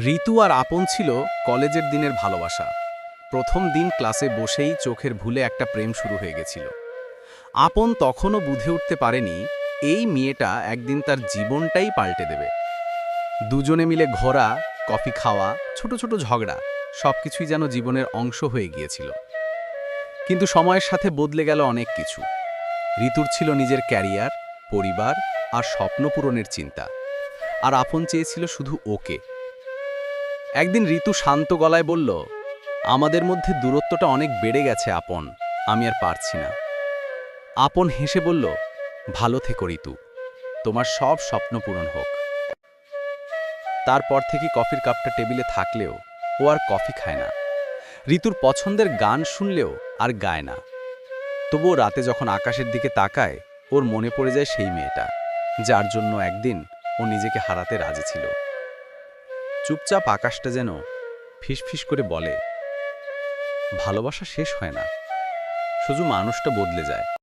ঋতু আর আপন ছিল কলেজের দিনের ভালোবাসা। প্রথম দিন ক্লাসে বসেই চোখের ভুলে একটা প্রেম শুরু হয়ে গেছিল। আপন তখনও বুঝে উঠতে পারেনি এই মেয়েটা একদিন তার জীবনটাই পাল্টে দেবে। দুজনে মিলে ঘোরা, কফি খাওয়া, ছোট ছোট ঝগড়া সবকিছুই যেন জীবনের অংশ হয়ে গিয়েছিল। কিন্তু সময়ের সাথে বদলে গেল অনেক কিছু। ঋতুর ছিল নিজের ক্যারিয়ার, পরিবার আর স্বপ্ন পূরণের চিন্তা, আর আপন চেয়েছিল শুধু ওকে। একদিন ঋতু শান্ত গলায় বলল, আমাদের মধ্যে দূরত্বটা অনেক বেড়ে গেছে আপন, আমি আর পারছি না। আপন হেসে বলল, ভালো থেকো ঋতু, তোমার সব স্বপ্ন পূরণ হোক। তারপর থেকে কফির কাপটা টেবিলে থাকলেও ও আর কফি খায় না। ঋতুর পছন্দের গান শুনলেও আর গায় না। তবুও রাতে যখন আকাশের দিকে তাকায়, ওর মনে পড়ে যায় সেই মেয়েটা, যার জন্য একদিন ও নিজেকে হারাতে রাজি ছিল। চুপচাপ আকাশটা যেন ফিসফিস করে বলে, ভালোবাসা শেষ হয় না, শুধু মানুষটা বদলে যায়।